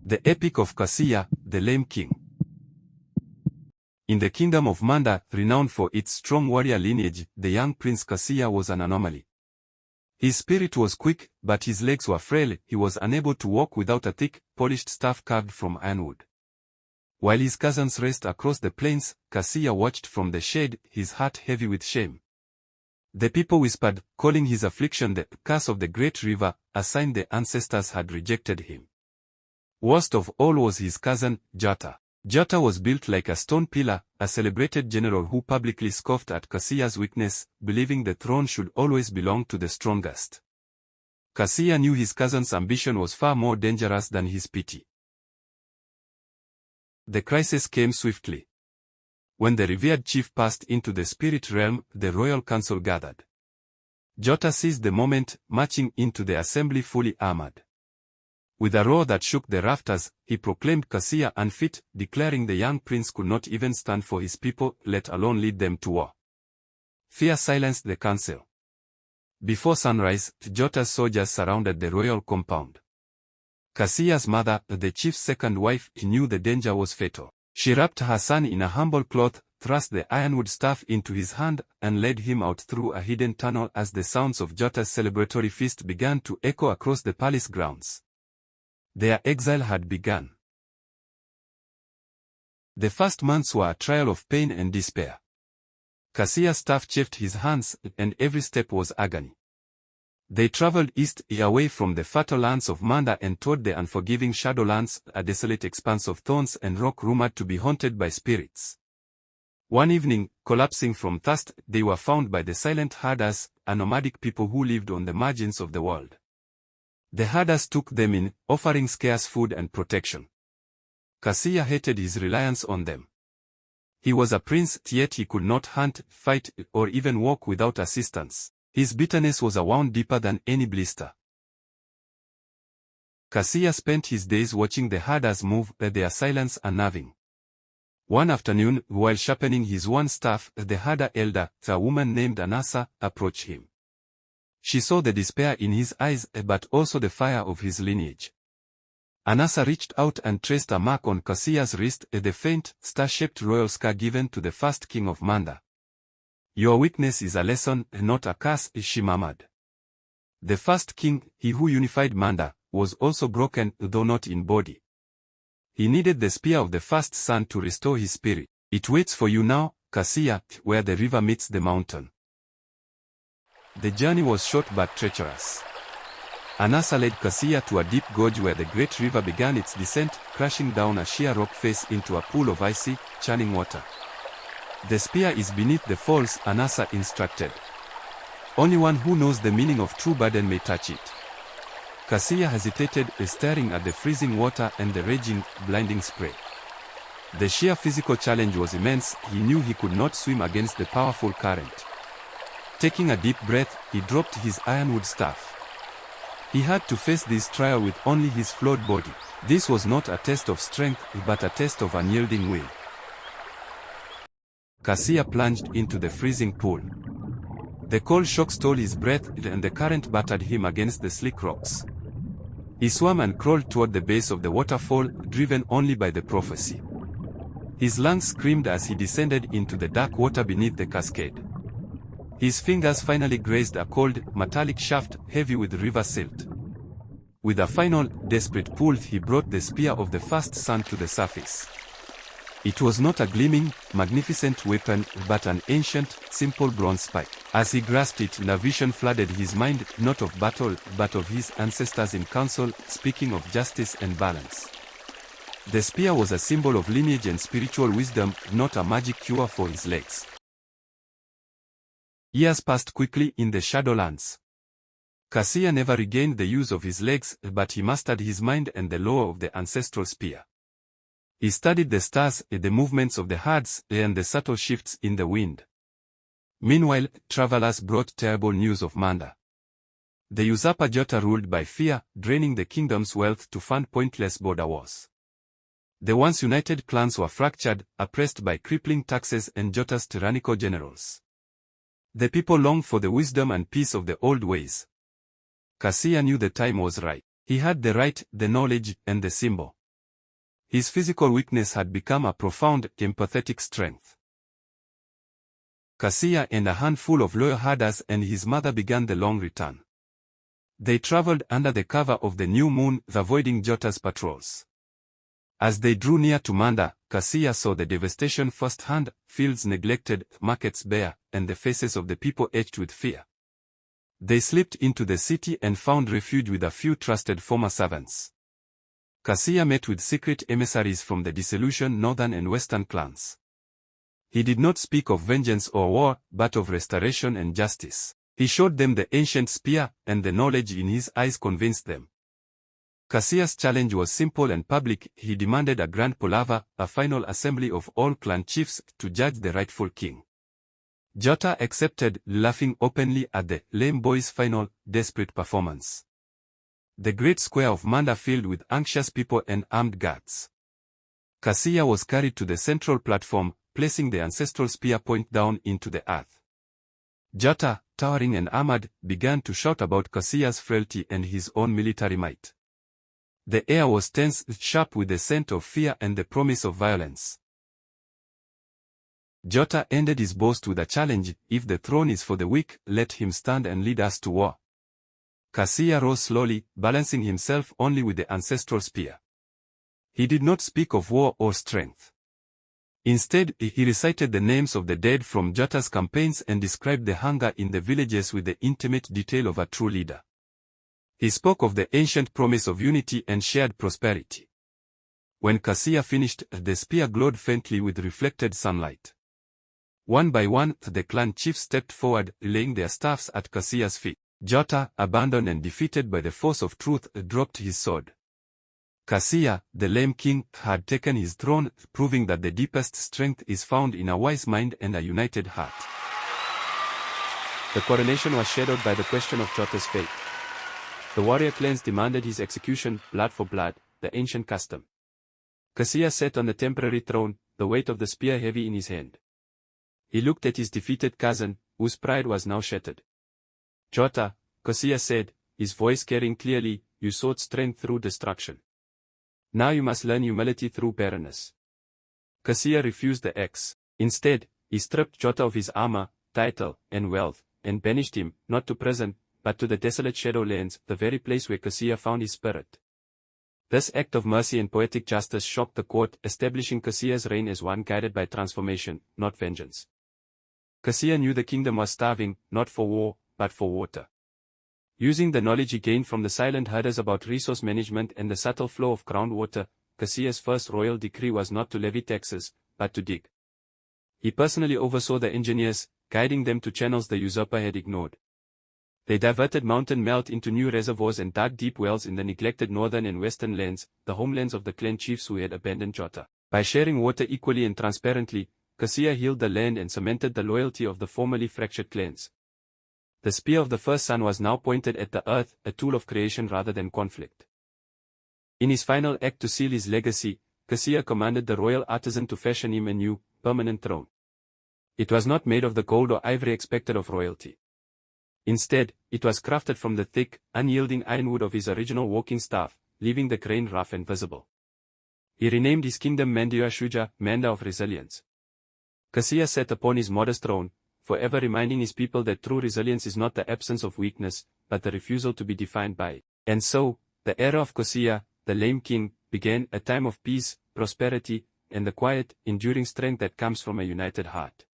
The Epic of Kasiya, the Lame King. In the kingdom of Manda, renowned for its strong warrior lineage, the young prince Kasiya was an anomaly. His spirit was quick, but his legs were frail. He was unable to walk without a thick, polished staff carved from ironwood. While his cousins raced across the plains, Kasiya watched from the shade, his heart heavy with shame. The people whispered, calling his affliction the curse of the great river, a sign the ancestors had rejected him. Worst of all was his cousin, Jota. Jota was built like a stone pillar, a celebrated general who publicly scoffed at Kasiya's weakness, believing the throne should always belong to the strongest. Kasiya knew his cousin's ambition was far more dangerous than his pity. The crisis came swiftly. When the revered chief passed into the spirit realm, the royal council gathered. Jota seized the moment, marching into the assembly fully armored. With a roar that shook the rafters, he proclaimed Kasiya unfit, declaring the young prince could not even stand for his people, let alone lead them to war. Fear silenced the council. Before sunrise, Jota's soldiers surrounded the royal compound. Kasiya's mother, the chief's second wife, knew the danger was fatal. She wrapped her son in a humble cloth, thrust the ironwood staff into his hand, and led him out through a hidden tunnel as the sounds of Jota's celebratory feast began to echo across the palace grounds. Their exile had begun. The first months were a trial of pain and despair. Kasiya's staff chafed his hands, and every step was agony. They traveled east, away from the fertile lands of Manda and toward the unforgiving Shadowlands, a desolate expanse of thorns and rock rumored to be haunted by spirits. One evening, collapsing from thirst, they were found by the silent herders, a nomadic people who lived on the margins of the world. The herders took them in, offering scarce food and protection. Kasiya hated his reliance on them. He was a prince, yet he could not hunt, fight, or even walk without assistance. His bitterness was a wound deeper than any blister. Kasiya spent his days watching the herders move, their silence unnerving. One afternoon, while sharpening his one staff, the herder elder, a woman named Anasa, approached him. She saw the despair in his eyes, but also the fire of his lineage. Anasa reached out and traced a mark on Kasiya's wrist, the faint, star-shaped royal scar given to the first king of Manda. Your weakness is a lesson, not a curse, she murmured. The first king, he who unified Manda, was also broken, though not in body. He needed the spear of the first son to restore his spirit. It waits for you now, Kasiya, where the river meets the mountain. The journey was short but treacherous. Anasa led Kasiya to a deep gorge where the great river began its descent, crashing down a sheer rock face into a pool of icy, churning water. The spear is beneath the falls, Anasa instructed. Only one who knows the meaning of true burden may touch it. Kasiya hesitated, staring at the freezing water and the raging, blinding spray. The sheer physical challenge was immense. He knew he could not swim against the powerful current. Taking a deep breath, he dropped his ironwood staff. He had to face this trial with only his flawed body. This was not a test of strength, but a test of unyielding will. Kasiya plunged into the freezing pool. The cold shock stole his breath, and the current battered him against the slick rocks. He swam and crawled toward the base of the waterfall, driven only by the prophecy. His lungs screamed as he descended into the dark water beneath the cascade. His fingers finally grazed a cold, metallic shaft, heavy with river silt. With a final, desperate pull, he brought the spear of the first son to the surface. It was not a gleaming, magnificent weapon, but an ancient, simple bronze spike. As he grasped it, a vision flooded his mind, not of battle, but of his ancestors in council, speaking of justice and balance. The spear was a symbol of lineage and spiritual wisdom, not a magic cure for his legs. Years passed quickly in the Shadowlands. Kasiya never regained the use of his legs, but he mastered his mind and the lore of the ancestral spear. He studied the stars, the movements of the herds, and the subtle shifts in the wind. Meanwhile, travelers brought terrible news of Manda. The usurper Jota ruled by fear, draining the kingdom's wealth to fund pointless border wars. The once united clans were fractured, oppressed by crippling taxes and Jota's tyrannical generals. The people longed for the wisdom and peace of the old ways. Kasiya knew the time was right. He had the right, the knowledge, and the symbol. His physical weakness had become a profound, empathetic strength. Kasiya and a handful of loyal herders and his mother began the long return. They traveled under the cover of the new moon, avoiding Jota's patrols. As they drew near to Manda, Kasiya saw the devastation firsthand, fields neglected, markets bare, and the faces of the people etched with fear. They slipped into the city and found refuge with a few trusted former servants. Kasiya met with secret emissaries from the disillusioned northern and western clans. He did not speak of vengeance or war, but of restoration and justice. He showed them the ancient spear, and the knowledge in his eyes convinced them. Kasiya's challenge was simple and public. He demanded a grand palaver, a final assembly of all clan chiefs, to judge the rightful king. Jota accepted, laughing openly at the lame boy's final, desperate performance. The great square of Manda filled with anxious people and armed guards. Kasiya was carried to the central platform, placing the ancestral spear point down into the earth. Jota, towering and armored, began to shout about Kasiya's frailty and his own military might. The air was tense, sharp with the scent of fear and the promise of violence. Jota ended his boast with a challenge: if the throne is for the weak, let him stand and lead us to war. Kasiya rose slowly, balancing himself only with the ancestral spear. He did not speak of war or strength. Instead, he recited the names of the dead from Jota's campaigns and described the hunger in the villages with the intimate detail of a true leader. He spoke of the ancient promise of unity and shared prosperity. When Kasiya finished, the spear glowed faintly with reflected sunlight. One by one, the clan chiefs stepped forward, laying their staffs at Kasiya's feet. Jota, abandoned and defeated by the force of truth, dropped his sword. Kasiya, the lame king, had taken his throne, proving that the deepest strength is found in a wise mind and a united heart. The coronation was shadowed by the question of Jota's fate. The warrior clans demanded his execution, blood for blood, the ancient custom. Kasiya sat on the temporary throne, the weight of the spear heavy in his hand. He looked at his defeated cousin, whose pride was now shattered. Jota, Kasiya said, his voice carrying clearly, you sought strength through destruction. Now you must learn humility through barrenness. Kasiya refused the axe. Instead, he stripped Jota of his armor, title, and wealth, and banished him, not to prison, but to the desolate Shadowlands, the very place where Kasiya found his spirit. This act of mercy and poetic justice shocked the court, establishing Kasiya's reign as one guided by transformation, not vengeance. Kasiya knew the kingdom was starving, not for war, but for water. Using the knowledge he gained from the silent herders about resource management and the subtle flow of groundwater, Kasiya's first royal decree was not to levy taxes, but to dig. He personally oversaw the engineers, guiding them to channels the usurper had ignored. They diverted mountain melt into new reservoirs and dug deep wells in the neglected northern and western lands, the homelands of the clan chiefs who had abandoned Jota. By sharing water equally and transparently, Kasiya healed the land and cemented the loyalty of the formerly fractured clans. The spear of the first son was now pointed at the earth, a tool of creation rather than conflict. In his final act to seal his legacy, Kasiya commanded the royal artisan to fashion him a new, permanent throne. It was not made of the gold or ivory expected of royalty. Instead, it was crafted from the thick, unyielding ironwood of his original walking staff, leaving the grain rough and visible. He renamed his kingdom Mandya Shuja, Manda of Resilience. Kasiya sat upon his modest throne, forever reminding his people that true resilience is not the absence of weakness, but the refusal to be defined by it. And so, the era of Kasiya, the lame king, began, a time of peace, prosperity, and the quiet, enduring strength that comes from a united heart.